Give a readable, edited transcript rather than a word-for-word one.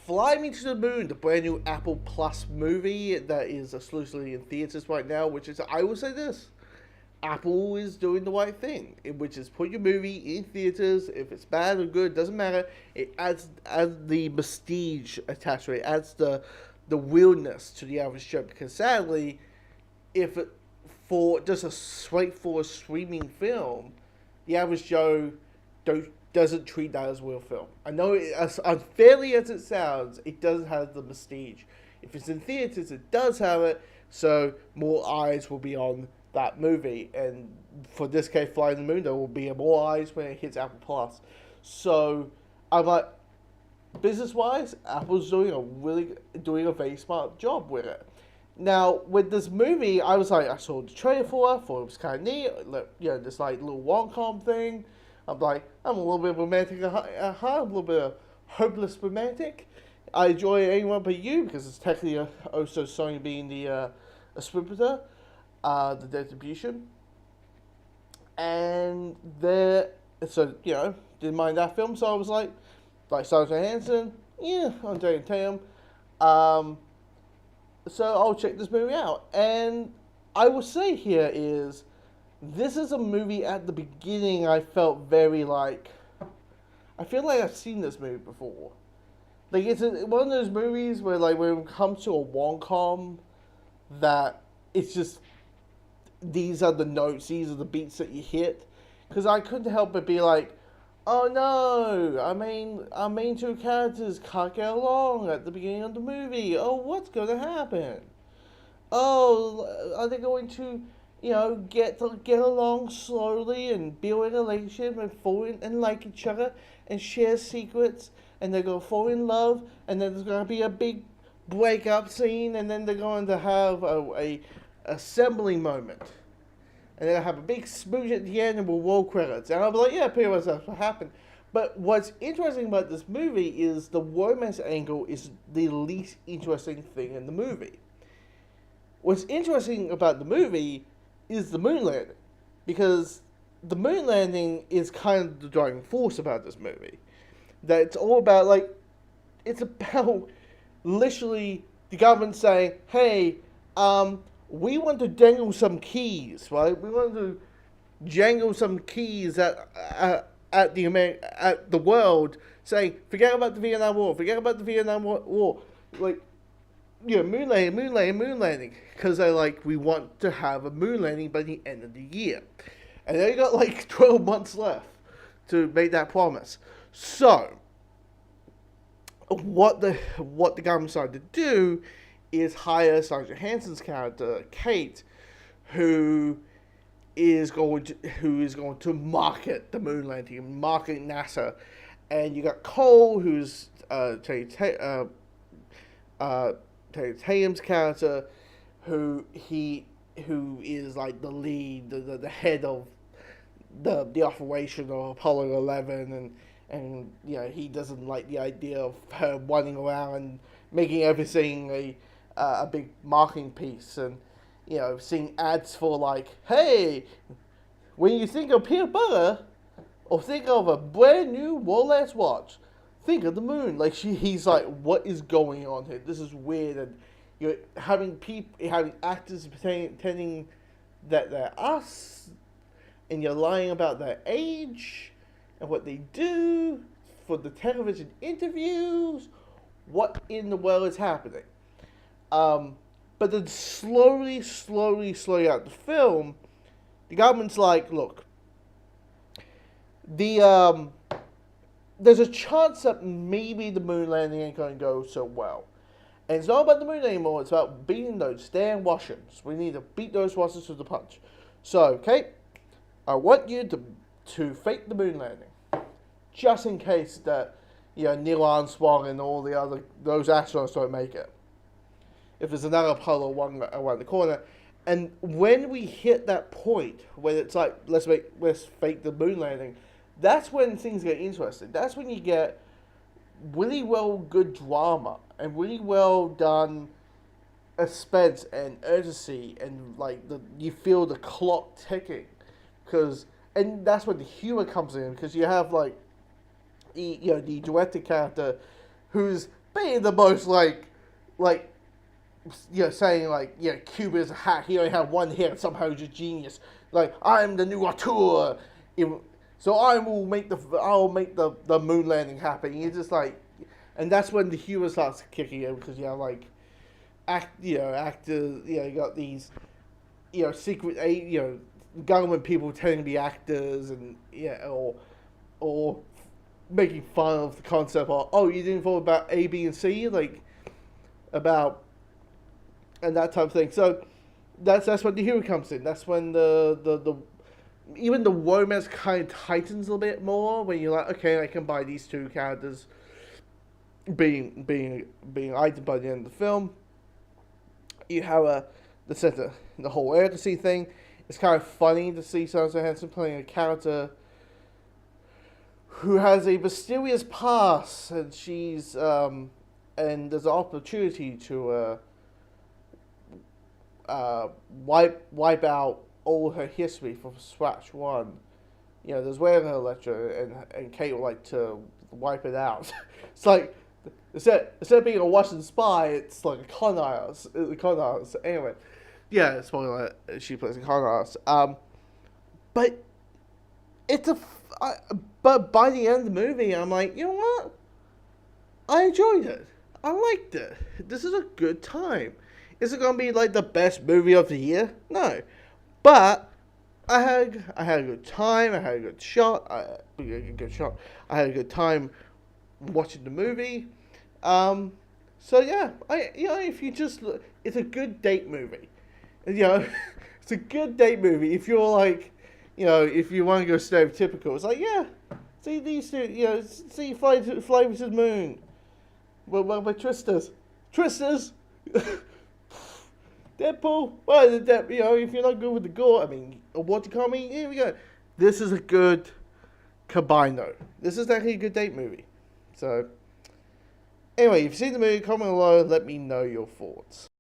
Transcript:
Fly Me to the Moon, the brand new Apple Plus movie that is exclusively in theaters right now, which is, I will say this, Apple is doing the right thing, which is put your movie in theaters. If it's bad or good, doesn't matter. It adds the prestige attached to it. It adds the realness to the average Joe. Because sadly, if it, for just a straightforward streaming film, the average Joe doesn't treat that as real film. I know, as unfairly as it sounds, it doesn't have the prestige. If it's in theaters, it does have it, so more eyes will be on that movie. And for this case, Flying the Moon, there will be more eyes when it hits Apple Plus. So I'm like, business wise, Apple's doing a very smart job with it. Now, with this movie, I was like, I saw the trailer for it, thought it was kind of neat, this like little rom-com thing. I'm like, I'm a little bit romantic at heart, a little bit of hopeless romantic. I enjoy Anyone But You because it's technically also Sony being the distributor, the distribution. And didn't mind that film, so I was like Scarlett Johansson, yeah, I'm Daniel Tatum. So I'll check this movie out. And I will say here is, this is a movie at the beginning I felt very like, I feel like I've seen this movie before. Like, it's one of those movies where, like, when it comes to a rom-com, that it's just, these are the notes, these are the beats that you hit. Because I couldn't help but be like, oh no, our main two characters can't get along at the beginning of the movie. Oh, what's going to happen? Oh, are they going to, get along slowly and build a relationship and fall in and like each other and share secrets, and they're going to fall in love, and then there's going to be a big breakup scene, and then they're going to have a assembly moment. And then I have a big smooch at the end and we'll roll credits. And I'll be like, yeah, pretty much that's what happened. But what's interesting about this movie is the romance angle is the least interesting thing in the movie. What's interesting about the movie is the moon landing. Because the moon landing is kind of the driving force about this movie. That it's all about, it's about literally the government saying, hey, we want to dangle some keys, right? We want to jangle some keys at the world, saying, forget about the Vietnam War, forget about the Vietnam War. Moon landing. Because they're like, we want to have a moon landing by the end of the year. And they got 12 months left to make that promise. So, what the government decided to do is hire Scarlett Johansson's character, Kate, who is going to market the moon landing, market NASA. And you got Cole, who's Tatum's character, who is like the lead, the head of the operation of Apollo 11, and he doesn't like the idea of her running around and making everything a big marketing piece, and seeing ads for hey, when you think of peanut butter or think of a brand new Rolex watch, think of the moon. He's like, what is going on here? This is weird. And you're having actors pretending that they're us, and you're lying about their age and what they do for the television interviews. What in the world is happening? But then slowly out the film, the government's like, look, there's a chance that maybe the moon landing ain't going to go so well. And it's not about the moon anymore, it's about beating those damn Russians. We need to beat those Russians to the punch. So, okay, I want you to fake the moon landing. Just in case that, Neil Armstrong and all those astronauts don't make it. If there's another Apollo 1 around the corner. And when we hit that point, when it's like, let's fake the moon landing, that's when things get interesting. That's when you get really good drama and really well done suspense and urgency, and you feel the clock ticking, and that's when the humor comes in, because you have the director character who's being the most like saying like, Cuba is a hack. He only had one hit. Somehow he's a genius. Like, I'm the new auteur. So I'll make the moon landing happen. You're just like, and that's when the humor starts kicking in because actors. You got these secret government people pretending to be actors and or making fun of the concept of, oh, you didn't thought about A, B, and C, like about and that type of thing. So that's when the humor comes in. That's when the even the romance kind of tightens a little bit more when you're like, okay, I can buy these two characters being items by the end of the film. You have the whole urgency thing. It's kind of funny to see Scarlett Johansson playing a character who has a mysterious past, and she's and there's an opportunity to wipe out all her history from scratch one. There's way in her lecture, and Kate would like to wipe it out. It's like instead of being a Russian spy, it's like a con artist. Anyway, yeah, it's probably like she plays a con artist. But but by the end of the movie, I'm like, you know what? I enjoyed it. I liked it. This is a good time. Is it gonna be like the best movie of the year? No, but I had a good time. I had a good shot. I had a good time watching the movie. So yeah, if you just look, it's a good date movie. It's a good date movie. If you're like, if you want to go stereotypical, it's like, yeah, see these two, see fly to the moon. Well, by Tristas. Deadpool. Well, if you're not good with the gore, I mean, what you call me? Here we go. This is a good combino. This is actually a good date movie. So, anyway, if you've seen the movie, comment below. Let me know your thoughts.